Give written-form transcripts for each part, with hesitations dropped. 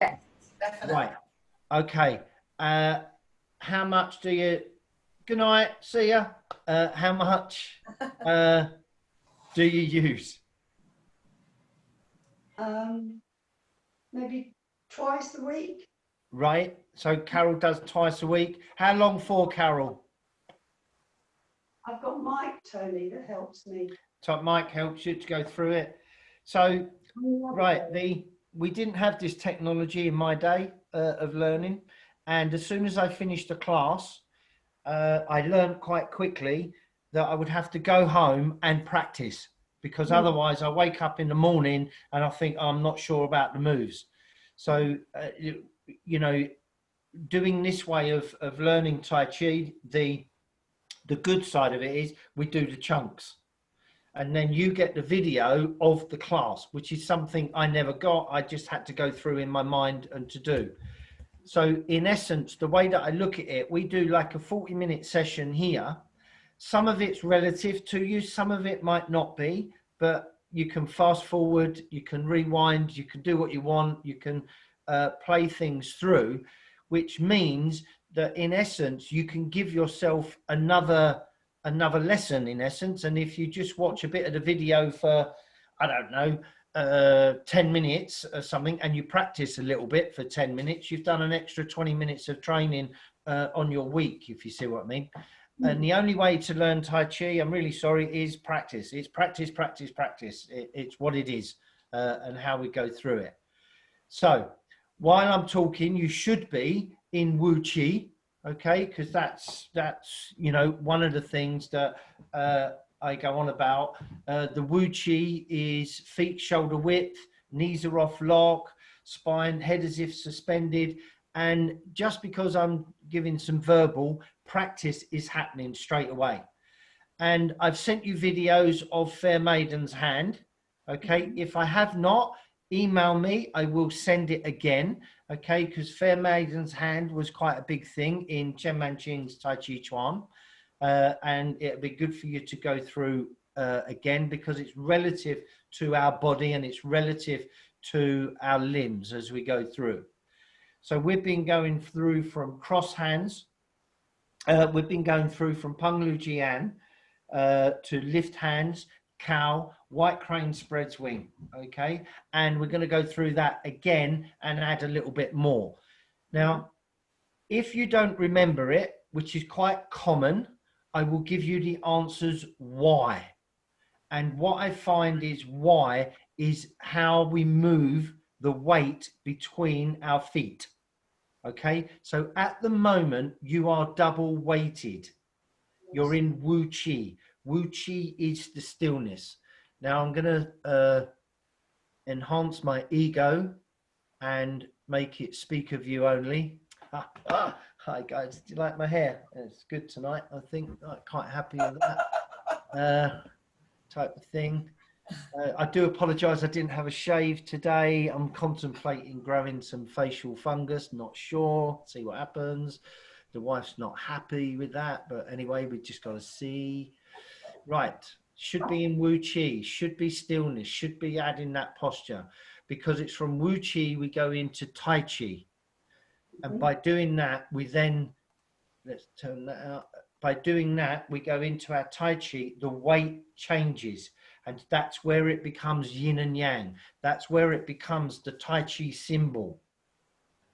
Yes, definitely. Right. Okay. How much do you? Good night. See ya. How much do you use? Um, Maybe twice a week. Right. So Carol does twice a week. How long for, Carol? I've got Mike Tony that helps me. So Mike helps you to go through it. So right, Day. we didn't have this technology in my day of learning, and as soon as I finished the class, I learned quite quickly that I would have to go home and practice, because otherwise I wake up in the morning and I think, oh, I'm not sure about the moves. So you know, doing this way of learning Tai Chi, the good side of it is we do the chunks, and then you get the video of the class, which is something I never got. I just had to go through in my mind and to do. So in essence, the way that I look at it, we do like a 40-minute session here. Some of it's relative to you, some of it might not be, but you can fast forward, you can rewind, you can do what you want, you can play things through, which means that in essence, you can give yourself another lesson in essence. And if you just watch a bit of the video for, I don't know, 10 minutes or something, and you practice a little bit for 10 minutes, you've done an extra 20 minutes of training on your week, if you see what I mean. And the only way to learn Tai Chi, I'm really sorry, is practice. It's practice, practice, practice. It's what it is, and how we go through it. So while I'm talking, you should be in Wu Chi, okay? Because that's you know, one of the things that I go on about. The Wu Chi is feet shoulder width, knees are off lock, spine, head as if suspended. And just because I'm giving some verbal, practice is happening straight away. And I've sent you videos of Fair Maiden's Hand. Okay. If I have not, email me. I will send it again. Okay. Because Fair Maiden's Hand was quite a big thing in Chen Manqing's Tai Chi Chuan. And it'll be good for you to go through again, because it's relative to our body and it's relative to our limbs as we go through. So we've been going through from cross hands. We've been going through from Peng Lu Jian to lift hands, cow, white crane spreads wing. Okay. And we're going to go through that again and add a little bit more. Now, if you don't remember it, which is quite common, I will give you the answers why. And what I find is why is how we move the weight between our feet. Okay, so at the moment you are double weighted. You're in Wu Chi. Wu Chi is the stillness. Now I'm going to enhance my ego and make it speak of you only. Hi guys, do you like my hair? It's good tonight, I think. I'm quite happy with that type of thing. I do apologise, I didn't have a shave today. I'm contemplating growing some facial fungus, not sure, see what happens. The wife's not happy with that, but anyway, we just got to see. Right, should be in Wu Chi, should be stillness, should be adding that posture, because it's from Wu Chi we go into Tai Chi. And by doing that, we then, let's turn that out. By doing that, we go into our Tai Chi, the weight changes. And that's where it becomes yin and yang. That's where it becomes the Tai Chi symbol.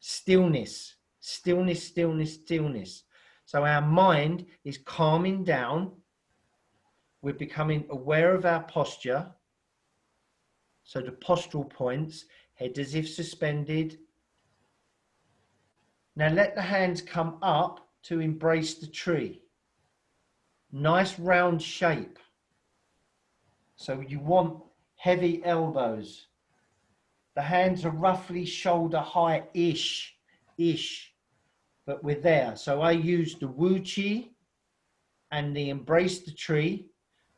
Stillness, stillness, stillness, stillness. So our mind is calming down. We're becoming aware of our posture. So the postural points, head as if suspended. Now let the hands come up to embrace the tree. Nice round shape. So you want heavy elbows. The hands are roughly shoulder height-ish, but we're there. So I use the Wu Chi and the embrace the tree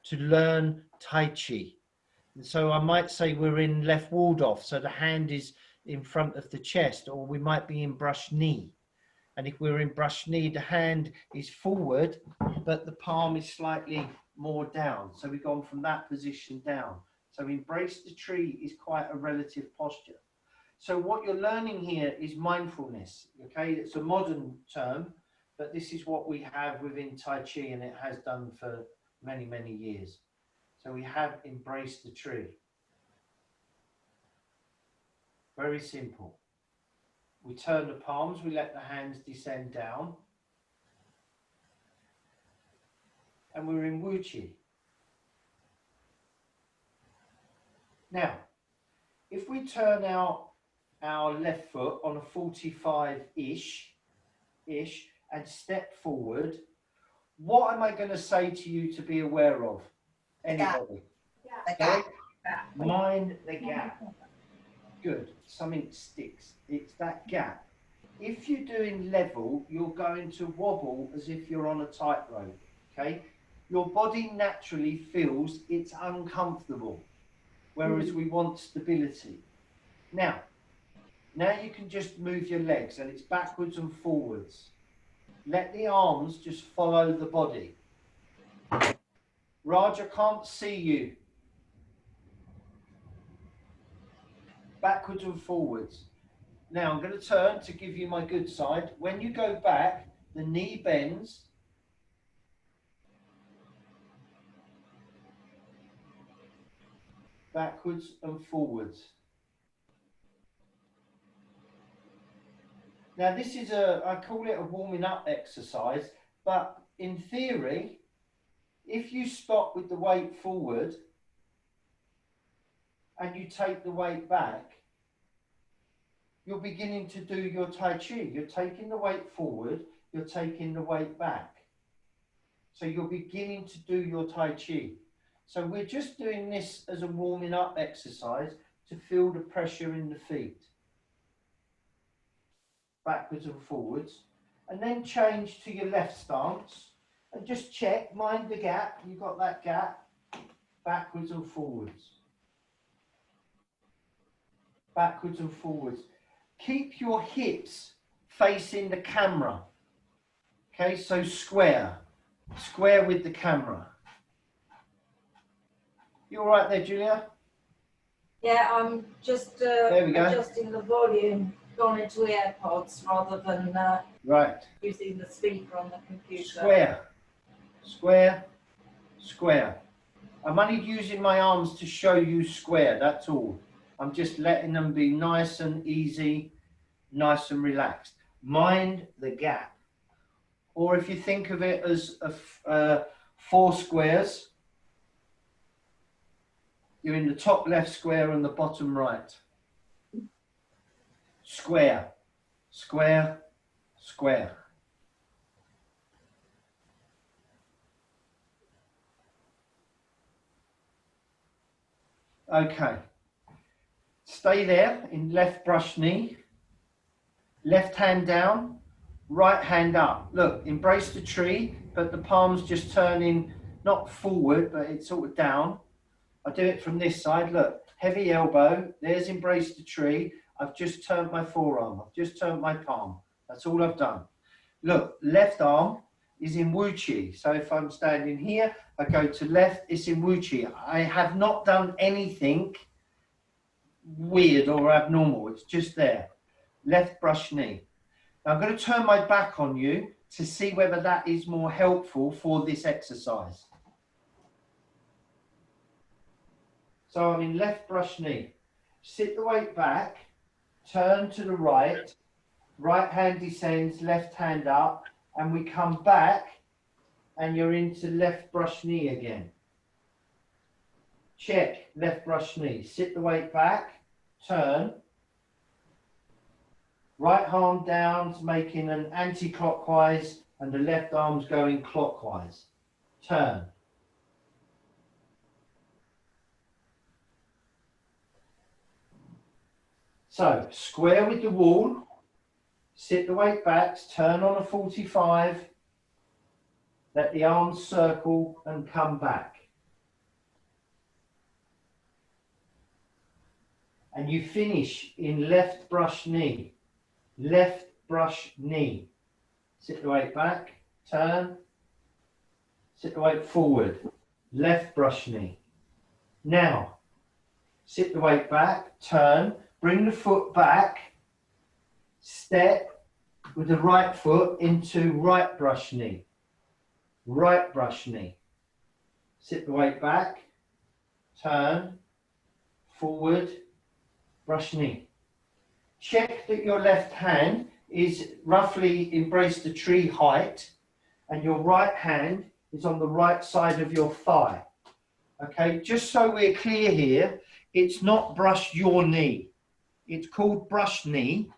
to learn Tai Chi. And so I might say we're in left Waldorf, so the hand is in front of the chest, or we might be in brush knee. And if we're in brush knee, the hand is forward, but the palm is slightly more down. So we've gone from that position down. So embrace the tree is quite a relative posture. So what you're learning here is mindfulness, okay? It's a modern term, but this is what we have within Tai Chi, and it has done for many, many years. So we have embraced the tree. Very simple. We turn the palms, we let the hands descend down. And we're in Wu Chi. Now, if we turn our left foot on a 45-ish and step forward, what am I going to say to you to be aware of? Anybody? The gap. Mind the gap. Good. Something sticks. It's that gap. If you're doing level, you're going to wobble as if you're on a tightrope. Okay? Your body naturally feels it's uncomfortable, whereas we want stability. Now you can just move your legs, and it's backwards and forwards. Let the arms just follow the body. Raj, I can't see you. Backwards and forwards. Now I'm going to turn to give you my good side. When you go back, the knee bends. Backwards and forwards. Now this is I call it a warming up exercise, but in theory, if you stop with the weight forward and you take the weight back, you're beginning to do your Tai Chi. You're taking the weight forward, you're taking the weight back. So you're beginning to do your Tai Chi. So we're just doing this as a warming up exercise to feel the pressure in the feet. Backwards and forwards. And then change to your left stance. And just check, mind the gap. You've got that gap. Backwards and forwards. Backwards and forwards. Keep your hips facing the camera. Okay, so square. Square with the camera. You all right there, Julia? Yeah, I'm just There we go. adjusting the volume, gone into AirPods rather than Right. using the speaker on the computer. Square. Square. Square. I'm only using my arms to show you square, that's all. I'm just letting them be nice and easy, nice and relaxed. Mind the gap. Or if you think of it as 4 squares, you're in the top left square and the bottom right. Square, square, square. Okay. Stay there in left brush knee. Left hand down, right hand up. Look, embrace the tree, but the palms just turning, not forward, but it's sort of down. I do it from this side. Look, heavy elbow. There's embrace the tree. I've just turned my forearm. I've just turned my palm. That's all I've done. Look, left arm is in Wu Chi. So if I'm standing here, I go to left, it's in Wu Chi. I have not done anything weird or abnormal. It's just there. Left brush knee. Now I'm going to turn my back on you to see whether that is more helpful for this exercise. So I'm in left brush knee. Sit the weight back, turn to the right, right hand descends, left hand up, and we come back and you're into left brush knee again. Check, left brush knee. Sit the weight back, turn. Right arm down, making an anti-clockwise, and the left arm's going clockwise. Turn. So, square with the wall, sit the weight back, turn on a 45, let the arms circle and come back. And you finish in left brush knee. Left brush knee. Sit the weight back, turn, sit the weight forward, left brush knee. Now, sit the weight back, turn, bring the foot back, step with the right foot into right brush knee, right brush knee. Sit the weight back, turn, forward, brush knee. Check that your left hand is roughly embrace the tree height and your right hand is on the right side of your thigh. Okay, just so we're clear here, it's not brush your knee. It's called brush knee,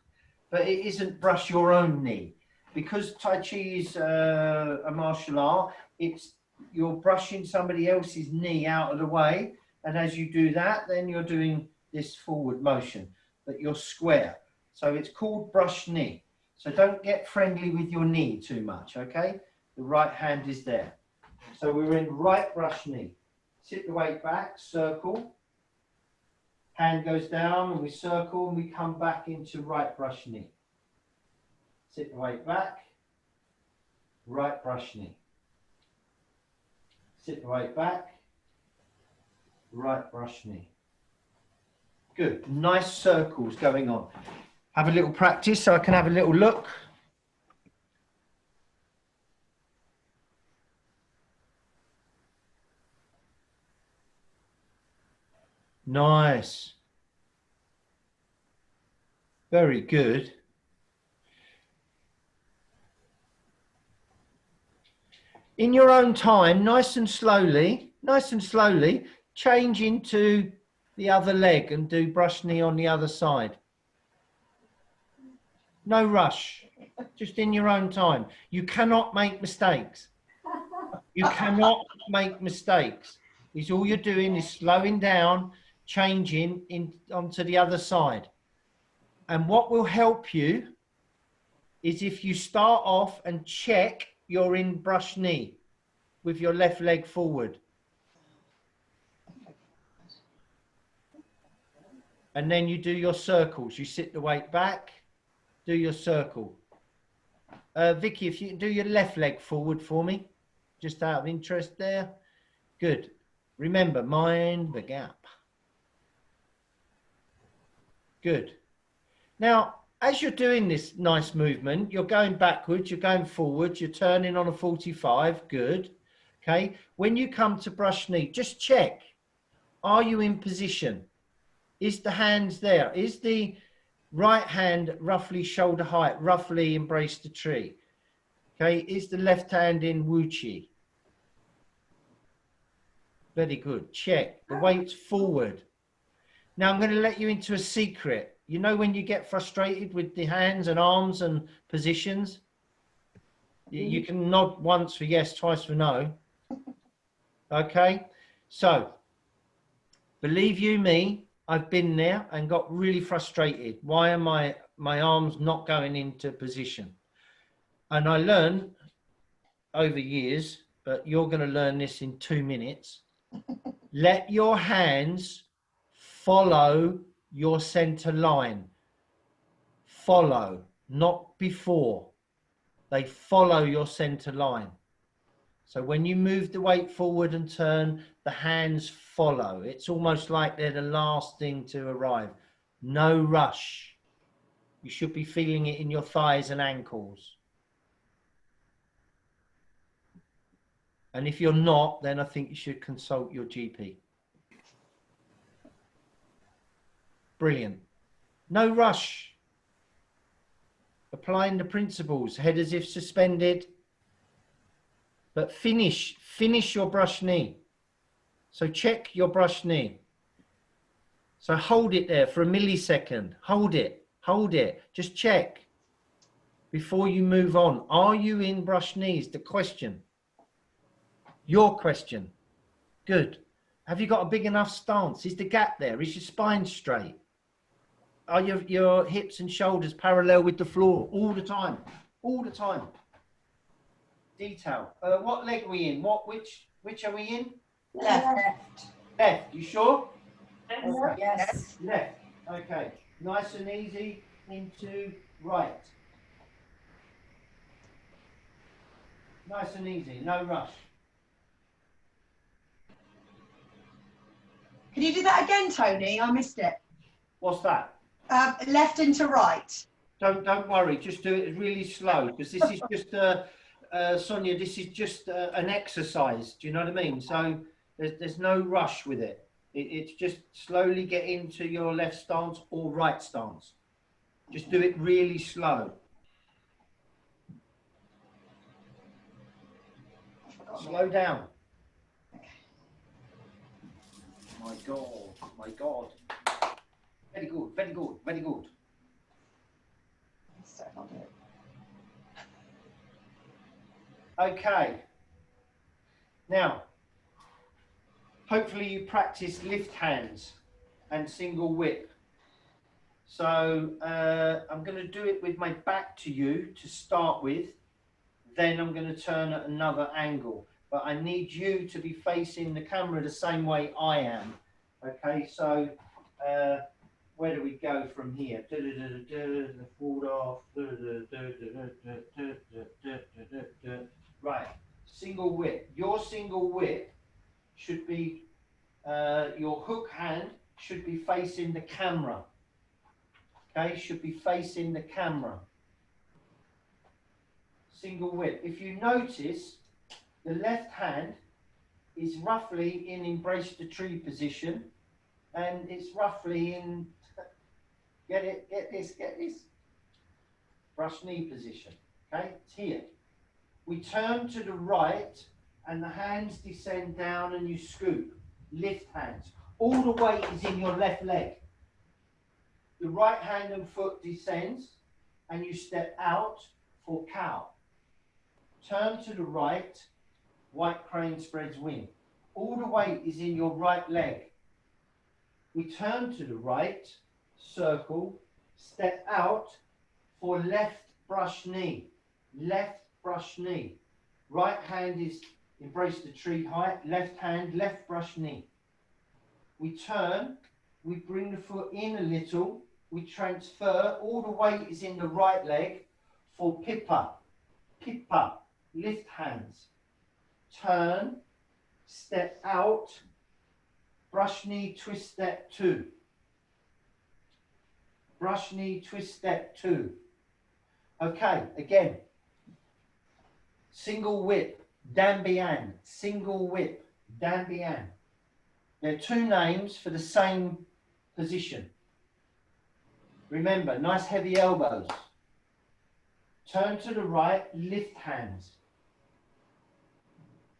but it isn't brush your own knee. Because Tai Chi is a martial art, you're brushing somebody else's knee out of the way. And as you do that, then you're doing this forward motion, but you're square. So it's called brush knee. So don't get friendly with your knee too much, okay? The right hand is there. So we're in right brush knee. Sit the weight back, circle. Hand goes down and we circle and we come back into right brush knee. Sit the weight back, right brush knee. Sit the weight back, right brush knee. Good, nice circles going on. Have a little practice so I can have a little look. Nice. Very good. In your own time, nice and slowly, change into the other leg and do brush knee on the other side. No rush, just in your own time. You cannot make mistakes. You cannot make mistakes. It's all you're doing is slowing down, changing onto the other side. And what will help you is if you start off and check you're in brush knee with your left leg forward. And then you do your circles. You sit the weight back, do your circle. Vicky, if you can do your left leg forward for me, just out of interest there. Good. Remember, mind the gap. Good. Now, as you're doing this nice movement, you're going backwards, you're going forwards, you're turning on a 45. Good. Okay. When you come to brush knee, just check. Are you in position? Is the hands there? Is the right hand roughly shoulder height, roughly embrace the tree? Okay. Is the left hand in Wu Chi? Very good. Check. The weight's forward. Now I'm going to let you into a secret. You know when you get frustrated with the hands and arms and positions? You can nod once for yes, twice for no. Okay? So, believe you me, I've been there and got really frustrated. Why are my arms not going into position? And I learned over years, but you're going to learn this in 2 minutes. Let your hands follow your center line. Follow, not before. They follow your center line. So when you move the weight forward and turn, the hands follow. It's almost like they're the last thing to arrive. No rush. You should be feeling it in your thighs and ankles. And if you're not, then I think you should consult your GP. Brilliant. No rush. Applying the principles, head as if suspended. But finish your brush knee. So check your brush knee. So hold it there for a millisecond. Hold it. Just check before you move on. Are you in brush knee is the question. Your question. Good. Have you got a big enough stance? Is the gap there? Is your spine straight? Are your hips and shoulders parallel with the floor all the time? All the time. Detail. What leg are we in? Which are we in? Left. Left. You sure? Yes. Left. Okay. Nice and easy into right. Nice and easy. No rush. Can you do that again, Tony? I missed it. What's that? Left into right. Don't worry. Just do it really slow because this is just Sonia. This is just an exercise. Do you know what I mean? So there's no rush with it. It's just slowly get into your left stance or right stance. Just do it really slow. Slow down. My God, my God. Very good, very good, very good. Okay. Now, hopefully you practice lift hands and single whip. So I'm going to do it with my back to you to start with. Then I'm going to turn at another angle. But I need you to be facing the camera the same way I am. Okay, so where do we go from here? Forward off. Right, single whip. Your single whip should be, your hook hand should be facing the camera. Okay, should be facing the camera. Single whip. If you notice, the left hand is roughly in embrace the tree position, and it's roughly in, get this, brush knee position. Okay, it's here. We turn to the right, and the hands descend down, and you scoop. Lift hands. All the weight is in your left leg. The right hand and foot descends, and you step out for cow. Turn to the right, white crane spreads wing. All the weight is in your right leg. We turn to the right, circle, step out for left brush knee. Left brush knee. Right hand is embrace the tree height, left hand, left brush knee. We turn, we bring the foot in a little, we transfer, all the weight is in the right leg for pippa. Pippa. Lift hands, turn, step out, brush knee, twist step 2. Brush knee, twist step 2. Okay, again. Single whip, Dambian. Single whip, Dambian. They're two names for the same position. Remember, nice heavy elbows. Turn to the right, lift hands.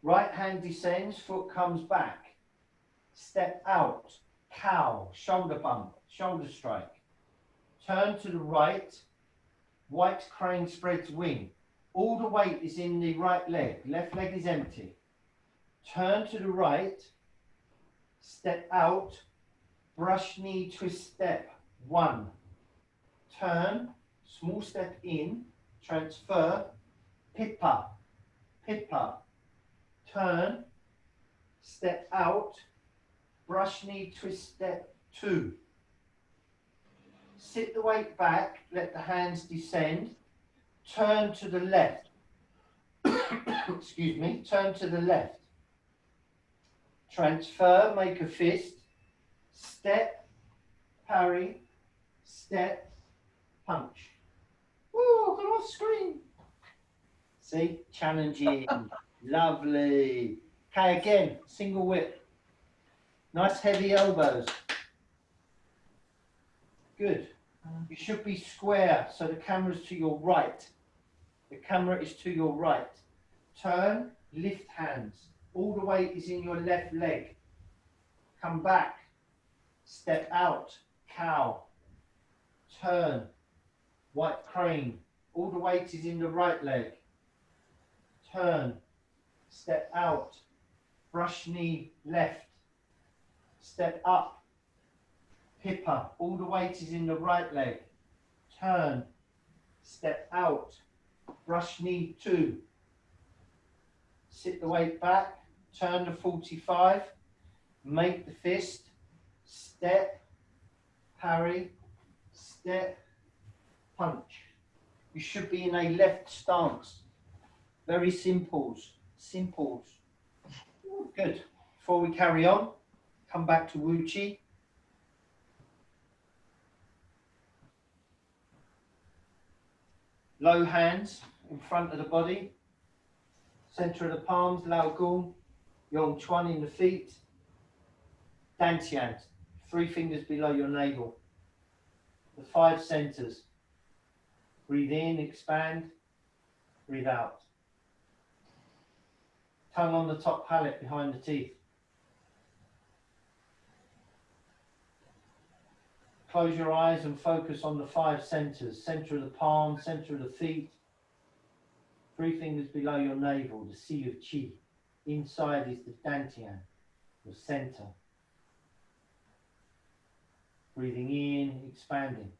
Right hand descends, foot comes back. Step out, cow, shoulder bump, shoulder strike. Turn to the right, white crane spreads wing. All the weight is in the right leg, left leg is empty. Turn to the right, step out, brush knee, twist step, 1. Turn, small step in, transfer, pippa, pippa. Turn, step out, brush knee, twist step 2. Sit the weight back, let the hands descend, turn to the left. Excuse me, turn to the left. Transfer, make a fist, step, parry, step, punch. Woo, got off screen. See, challenging. Lovely. Okay, again, single whip. Nice heavy elbows. Good. You should be square, so the camera's to your right. The camera is to your right. Turn, lift hands. All the weight is in your left leg. Come back. Step out, cow. Turn, white crane. All the weight is in the right leg. Turn. Step out, brush knee left, step up, pippa, all the weight is in the right leg, turn, step out, brush knee 2, sit the weight back, turn to 45, make the fist, step, parry, step, punch. You should be in a left stance. Very simples. Simples. Good. Before we carry on, come back to Wu Chi. Low hands in front of the body. Center of the palms, Lao Gung. Yong Chuan in the feet. Dantian, 3 fingers below your navel. The 5 centers. Breathe in, expand. Breathe out. Tongue on the top palate behind the teeth. Close your eyes and focus on the 5 centers. Center of the palm, center of the feet. 3 fingers below your navel, the sea of Qi. Inside is the Dantian, your center. Breathing in, expanding.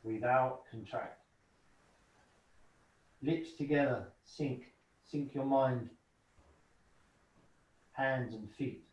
Breathe out, contract. Lips together, sink your mind. Hands and feet.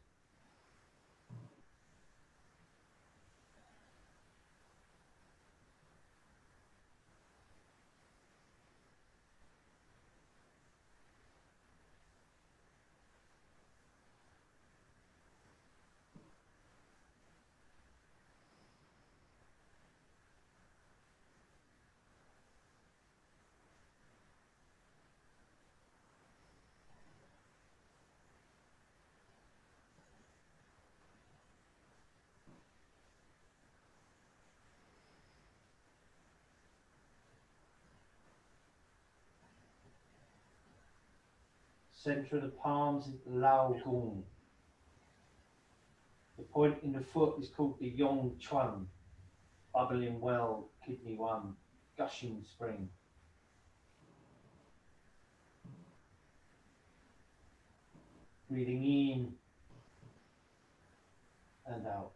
Center of the palms is the Lao Gung. The point in the foot is called the Yong Chuan, bubbling well, kidney 1, gushing spring. Breathing in and out.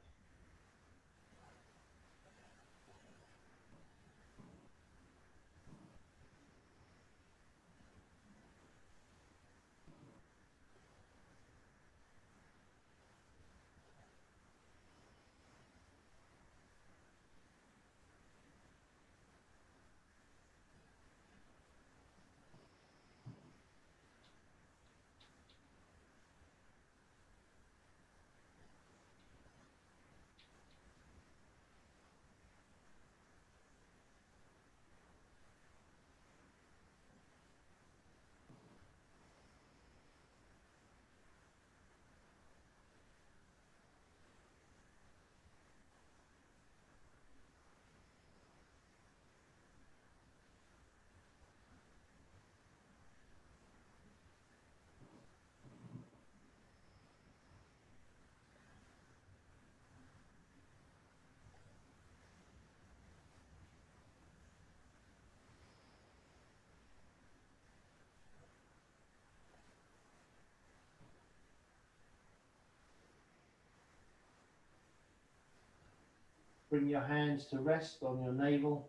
Bring your hands to rest on your navel.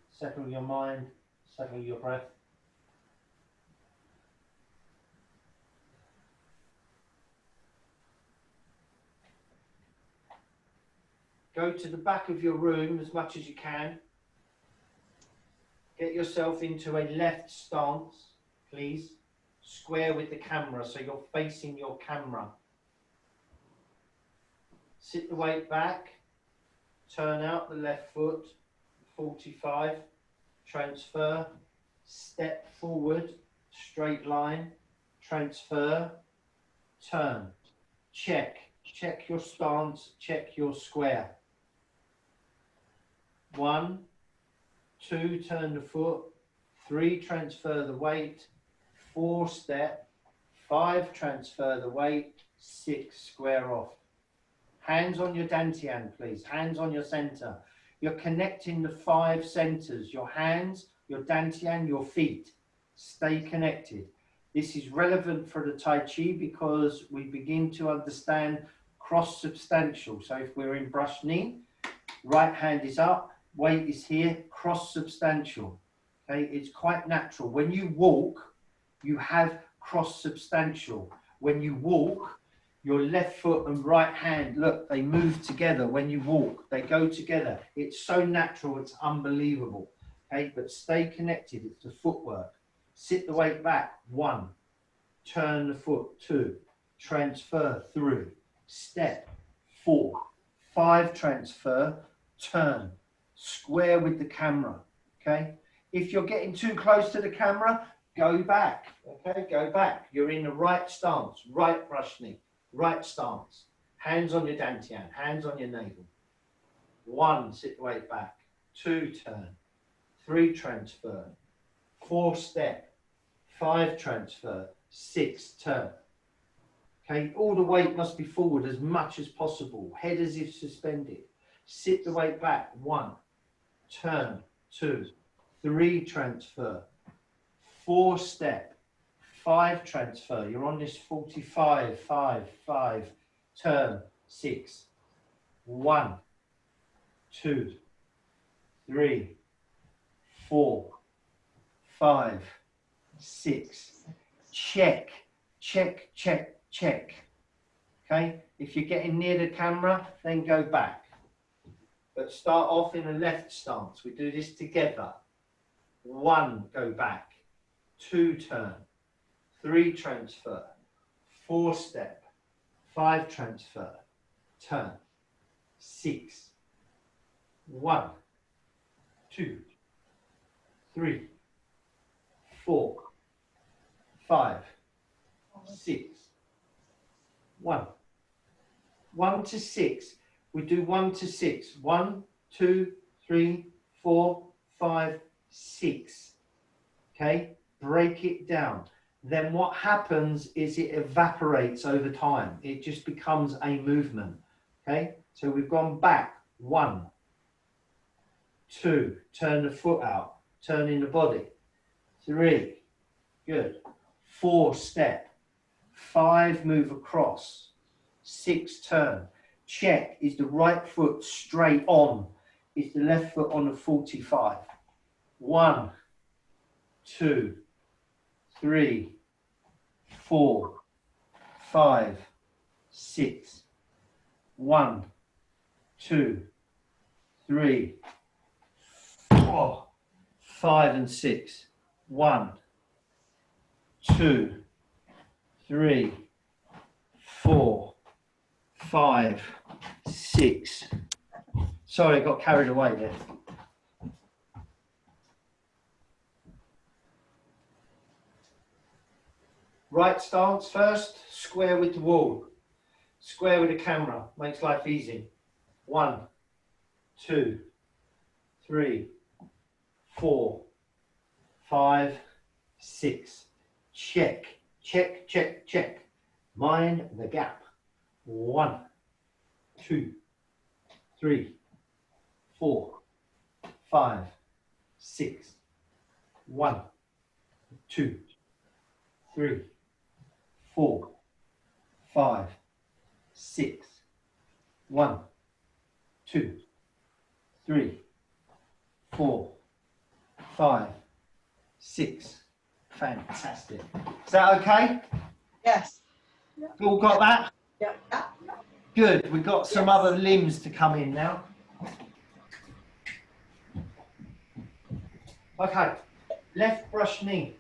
Settle your mind, settle your breath. Go to the back of your room as much as you can. Get yourself into a left stance, please. Square with the camera, so you're facing your camera. Sit the weight back. Turn out the left foot, 45. Transfer. Step forward, straight line. Transfer. Turn. Check. Check your stance. Check your square. 1, 2, turn the foot. 3, transfer the weight. 4, step. 5, transfer the weight. 6, square off. Hands on your dantian, please. Hands on your center. You're connecting the 5 centers. Your hands, your dantian, your feet. Stay connected. This is relevant for the Tai Chi because we begin to understand cross-substantial. So if we're in brush knee, right hand is up, weight is here, cross-substantial. Okay, it's quite natural. When you walk, you have cross-substantial. When you walk, your left foot and right hand, look, they move together when you walk. They go together. It's so natural, it's unbelievable. Okay, but stay connected. It's the footwork. Sit the weight back. 1. Turn the foot. 2. Transfer. 3. Step. 4. 5. Transfer. Turn. Square with the camera. Okay. If you're getting too close to the camera, go back. Okay, go back. You're in the right stance, right brush knee, right stance. Hands on your dantian, hands on your navel. 1, sit the weight back. 2, turn. 3, transfer. 4, step. 5, transfer. 6, turn. Okay, all the weight must be forward as much as possible. Head as if suspended. Sit the weight back. 1, turn. 2, 3, transfer. 4, step. 5, transfer. You're on this 45. 5, 5, turn. 6, 1, 2, 3, 4, 5, 6. Check, check, check, check. Okay, if you're getting near the camera, then go back. But start off in a left stance. We do this together. 1, go back. 2, turn. 3, transfer. 4, step. 5, transfer. Turn. 6. 1, 2, 3, 4, 5, 6. 1. 1 to 6. We do 1 to 6. 1, 2, 3, 4, 5, 6. Okay, break it down. Then what happens is it evaporates over time. It just becomes a movement. Okay, so we've gone back. 1, 2, turn the foot out, turning the body. 3, good. 4, step. 5, move across. 6, turn. Check, is the right foot straight on? Is the left foot on the 45? 1, 2, 3, 4, 5, 6. 1, 2, 3, 4, 5 and 6. 1, 2, 3, 4, 5, 6. Sorry, I got carried away there. Right stance first, square with the wall. Square with the camera, makes life easy. 1, 2, 3, 4, 5, 6. Check, check, check, check. Mind the gap. 1, 2, 3, 4, 5, 6. 1, 2, 3, 4, 5, 6. 1, 2, 3, 4, 5, 6. Fantastic. Is that okay? Yes. All got that? Yeah. Good. We've got some other limbs to come in now. Okay. Left brush knee.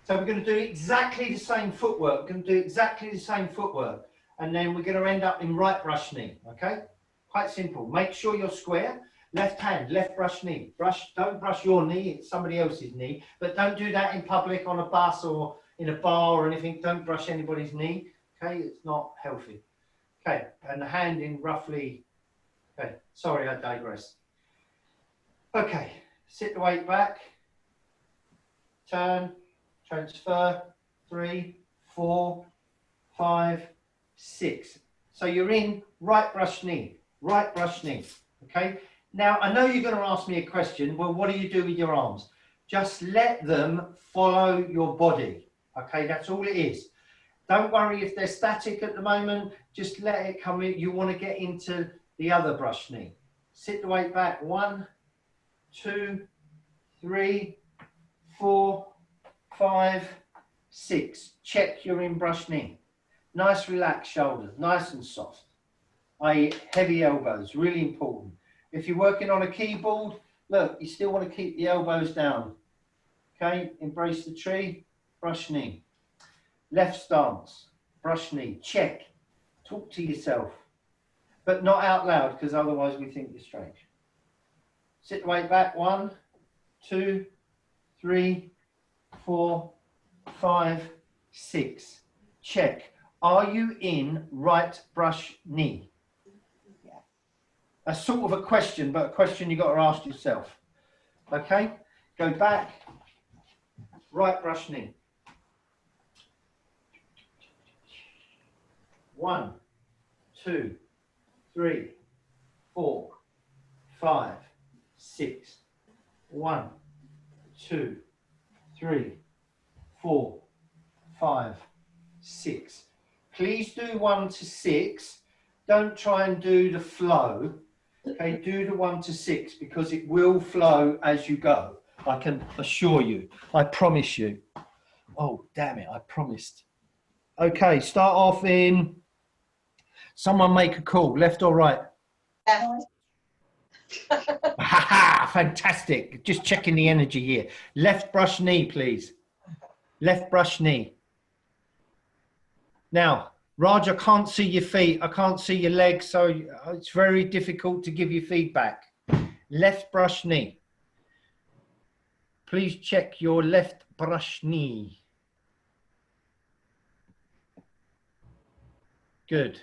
So we're going to do exactly the same footwork. We're going to do exactly the same footwork. And then we're going to end up in right brush knee. Okay? Quite simple. Make sure you're square. Left hand, left brush knee. Don't brush your knee, it's somebody else's knee. But don't do that in public, on a bus or in a bar or anything. Don't brush anybody's knee. Okay? It's not healthy. Okay, and the hand in roughly, okay, sorry, I digress. Okay, sit the weight back, turn, transfer, 3, 4, 5, 6. So you're in right brush knee, okay? Now, I know you're going to ask me a question, well, what do you do with your arms? Just let them follow your body, okay? That's all it is. Don't worry if they're static at the moment, just let it come in. You want to get into the other brush knee. Sit the weight back. 1, 2, 3, 4, 5, 6. Check you're in brush knee. Nice relaxed shoulders, nice and soft. I.e. heavy elbows, really important. If you're working on a keyboard, look, you still want to keep the elbows down. Okay, embrace the tree, brush knee. Left stance, brush knee, check. Talk to yourself, but not out loud because otherwise we think you're strange. Sit the weight back. 1, 2, 3, 4, 5, 6. Check. Are you in right brush knee? Yeah. A sort of a question, but a question you got to ask yourself. Okay? Go back. Right brush knee. 1, 2, 3, 4, 5, 6. 1, 2, 3, 4, 5, 6. Please do 1 to 6. Don't try and do the flow. Okay, do the 1 to 6 because it will flow as you go. I can assure you. I promise you. Oh, damn it, I promised. Okay, start off in. Someone make a call, left or right? Fantastic. Just checking the energy here. Left brush knee, please. Left brush knee. Now, Raj, I can't see your feet. I can't see your legs, so it's very difficult to give you feedback. Left brush knee. Please check your left brush knee. Good.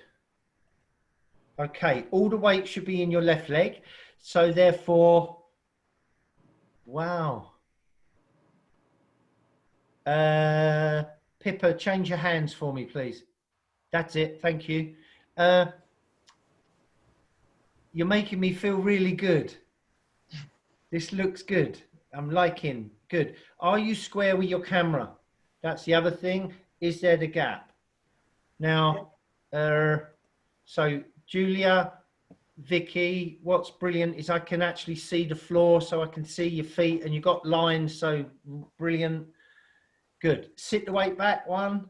Okay, all the weight should be in your left leg. So therefore, wow. Pippa, change your hands for me, please. That's it. Thank you. You're making me feel really good. This looks good. I'm liking. Good. Are you square with your camera? That's the other thing. Is there the gap? Now, so Julia, Vicky, what's brilliant is I can actually see the floor, so I can see your feet, and you've got lines, so brilliant. Good. Sit the weight back. 1.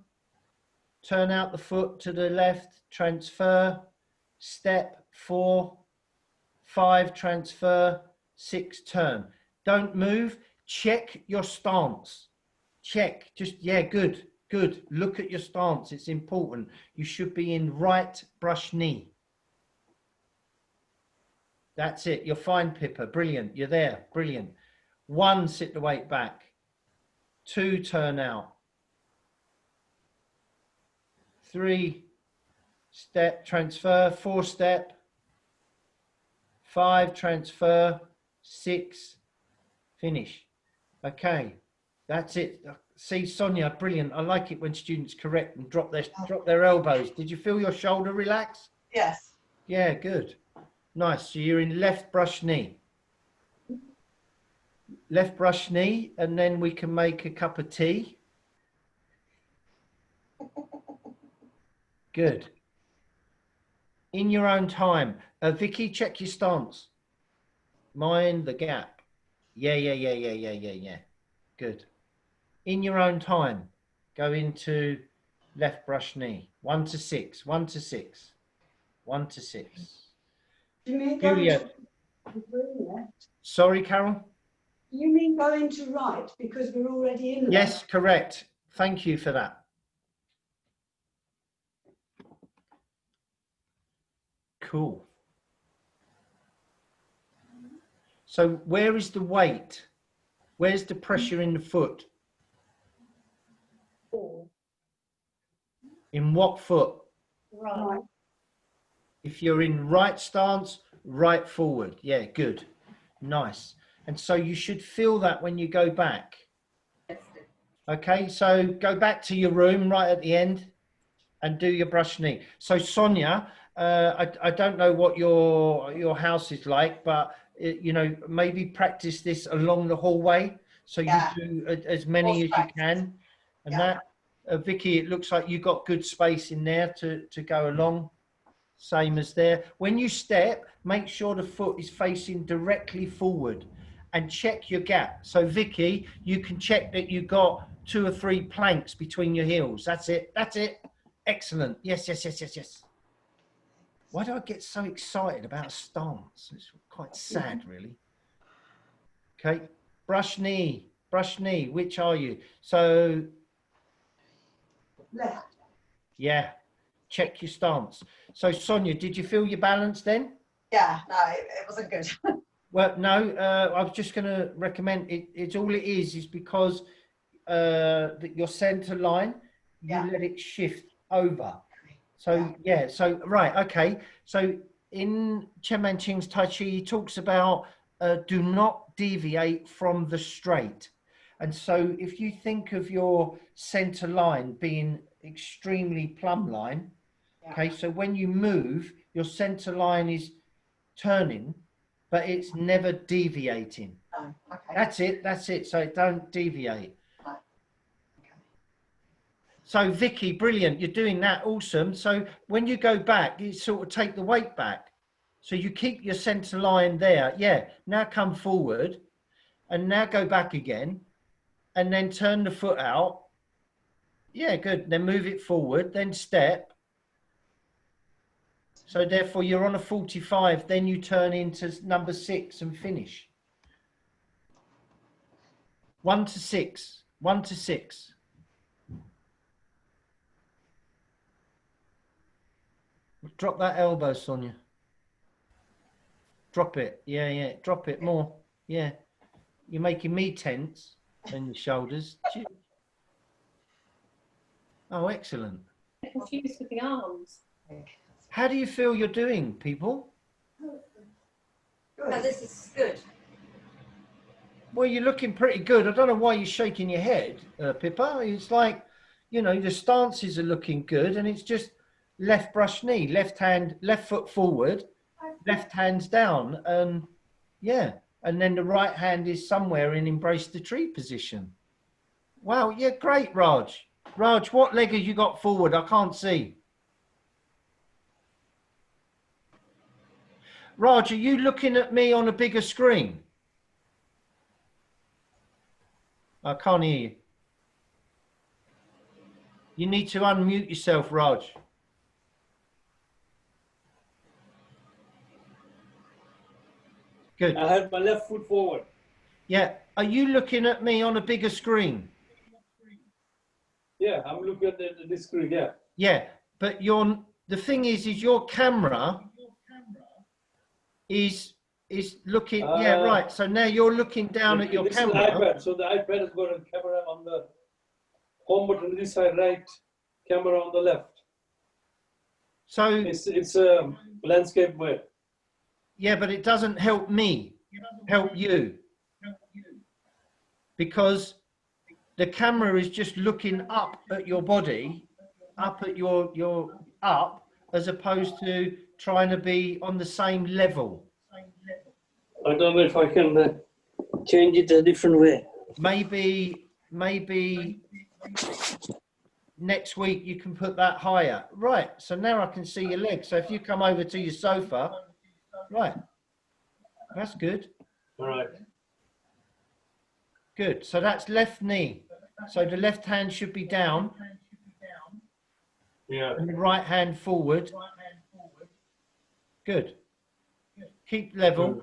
Turn out the foot to the left. Transfer. Step. 4. 5. Transfer. 6. Turn. Don't move. Check your stance. Check. Just, yeah, good. Good. Look at your stance. It's important. You should be in right brush knee. That's it. You're fine, Pippa. Brilliant. You're there. Brilliant. 1, sit the weight back. 2, turn out. 3, step, transfer. 4, step. 5, transfer. 6, finish. Okay, that's it. See, Sonia, brilliant. I like it when students correct and drop their elbows. Did you feel your shoulder relax? Yes. Yeah, good. Nice. So you're in left brush knee. Left brush knee, and then we can make a cup of tea. Good. In your own time. Vicky, check your stance. Mind the gap. Yeah. Good. In your own time. Go into left brush knee. 1 to 6. 1 to 6. 1 to 6. Do you mean Julia. Sorry, Carol? You mean going to right because we're already in there? Yes, correct. Thank you for that. Cool. So where is the weight? Where's the pressure in the foot? 4. In what foot? Right. If you're in right stance, right forward. Yeah, good. Nice. And so you should feel that when you go back. Okay, so go back to your room right at the end and do your brush knee. So Sonia, I don't know what your house is like, but you know, maybe practice this along the hallway. So you do as many as you can. And that, Vicky, it looks like you've got good space in there to go along. Same as there. When you step, make sure the foot is facing directly forward and check your gap. So Vicky, you can check that you've got 2 or 3 planks between your heels. That's it. That's it. Excellent. Yes. Why do I get so excited about a stance? It's quite sad, really. Okay. Brush knee. Brush knee. Which are you? So. Left. Yeah. Check your stance. So Sonia, did you feel your balance then? Yeah, no, it wasn't good. Well, no, I was just going to recommend it. It's all it is because your center line, you Yeah. let it shift over. So yeah, so right, okay. So in Chen Manqing's Tai Chi, he talks about do not deviate from the straight. And so if you think of your center line being extremely plumb line, Yeah. okay, so when you move, your center line is turning, but it's never deviating. Oh, okay. That's it, that's it. So don't deviate. Right. Okay. So Vicky, brilliant. You're doing that. Awesome. So when you go back, you sort of take the weight back. So you keep your center line there. Yeah. Now come forward and now go back again and then turn the foot out. Yeah, good. Then move it forward, then step. So therefore you're on a 45, then you turn into number 6 and finish. 1 to 6, 1 to 6. Drop that elbow, Sonia. Drop it. Yeah, yeah. Drop it more. Yeah. You're making me tense in your shoulders. Oh, excellent. Confused with the arms. How do you feel you're doing, people? Oh, Good. this is good. Well, you're looking pretty good. I don't know why you're shaking your head, Pippa. It's like, you know, the stances are looking good and it's just left brush knee, left hand, left foot forward, left hand's down. And yeah. And then the right hand is somewhere in embrace the tree position. Wow. Yeah, great, Raj. Raj, what leg have you got forward? I can't see. Raj, are you looking at me on a bigger screen? I can't hear you. You need to unmute yourself, Raj. Good. I had my left foot forward. Yeah. Are you looking at me on a bigger screen? Yeah, I'm looking at the screen. Yeah. Yeah. But the thing is your camera is looking. Yeah, right. So now you're looking down at your this camera. Is an iPad. So the iPad has got a camera on the home button on this side, right? Camera on the left. So It's a landscape way. yeah, but it doesn't help me. Help you. Because the camera is just looking up at your body, up at your up, as opposed to trying to be on the same level. I don't know if I can change it a different way. Maybe next week you can put that higher. Right. So now I can see your legs. So if you come over to your sofa, right. That's good. All right. Good. So that's left knee. So the left hand should be down Yeah. and the right hand forward. Good. Keep level.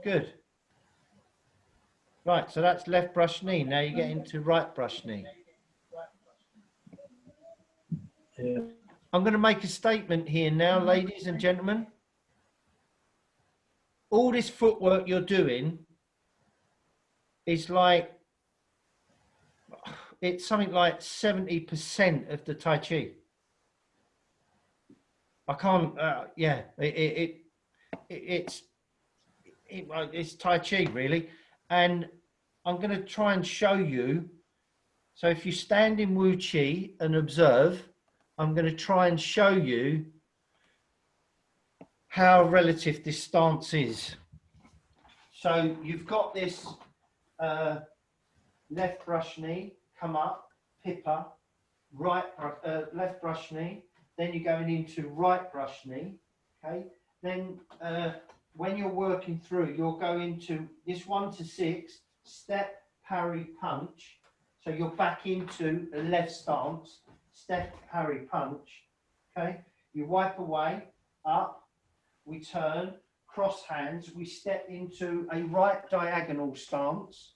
Good. Right. So that's left brush knee. Now you get into right brush knee. Yeah. I'm going to make a statement here now, ladies and gentlemen. All this footwork you're doing is like, it's something like 70% of the Tai Chi. I can't, yeah, it's Tai Chi really. And I'm going to try and show you. So if you stand in Wu Chi and observe, I'm going to try and show you how relative this stance is. So you've got this left brush knee, come up, Pippa, right, left brush knee, then you're going into right brush knee, okay? Then when you're working through, you'll go into this 1 to 6, step, parry, punch. So you're back into a left stance, step, parry, punch, okay? You wipe away, up, we turn, cross hands, we step into a right diagonal stance.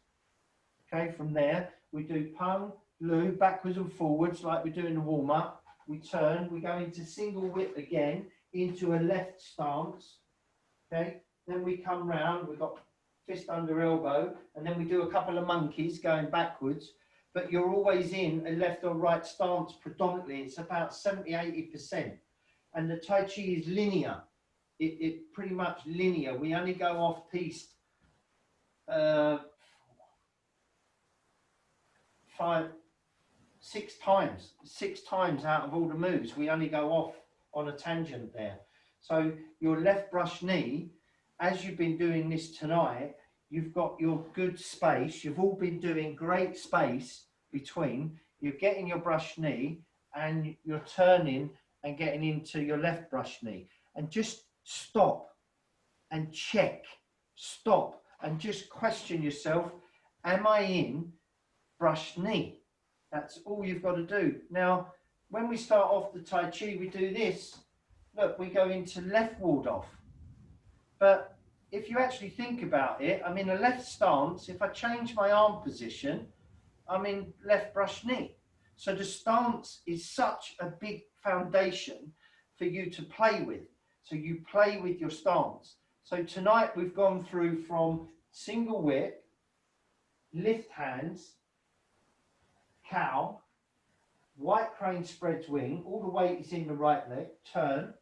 Okay, from there, we do pung, lu, backwards and forwards like we do in the warm-up. We turn, we go into single whip again, into a left stance. Okay, then we come round, we've got fist under elbow, and then we do a couple of monkeys going backwards, but you're always in a left or right stance predominantly. It's about 70–80%. And the Tai Chi is linear. It pretty much linear. We only go off piste 6 times out of all the moves. We only go off on a tangent there. So your left brush knee, as you've been doing this tonight, you've got your good space. You've all been doing great space between. You're getting your brush knee and you're turning and getting into your left brush knee. And just stop and check. Stop and just question yourself, am I in brush knee? That's all you've got to do. Now, when we start off the Tai Chi, we do this. Look, we go into left ward off. But if you actually think about it, I'm in a left stance. If I change my arm position, I'm in left brush knee. So the stance is such a big foundation for you to play with. So you play with your stance. So tonight we've gone through from single whip, lift hands, cow, white crane spreads wing, all the weight is in the right leg, turn,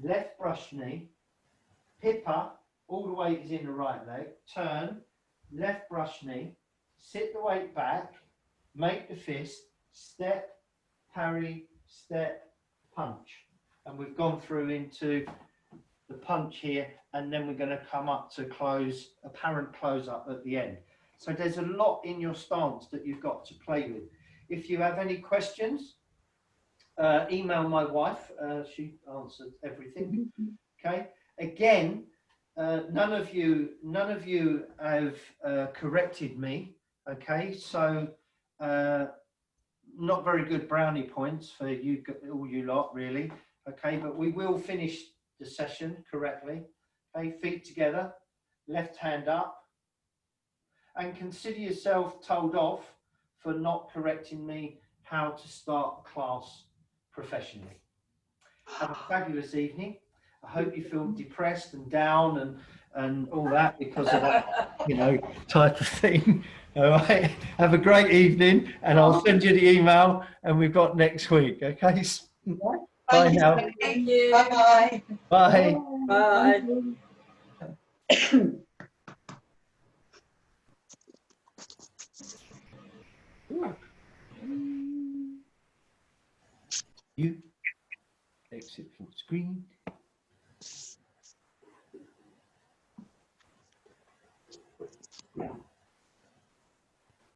left brush knee, pippa, all the weight is in the right leg, turn, left brush knee, sit the weight back, make the fist, step, parry, step, punch. And we've gone through into the punch here, and then we're going to come up to close, apparent close up at the end. So there's a lot in your stance that you've got to play with. If you have any questions, email my wife. She answers everything. Okay. Again, none of you have corrected me. Okay. So not very good brownie points for you, all you lot, really. Okay. But we will finish the session correctly. Okay. Feet together, left hand up, and consider yourself told off for not correcting me how to start class professionally. Have a fabulous evening. I hope you feel depressed and down and all that because of that, you know, type of thing. All right. Have a great evening, and I'll send you the email, and we've got next week. Okay. Bye now. Thank you. Bye-bye. Bye. Bye. You exit full screen.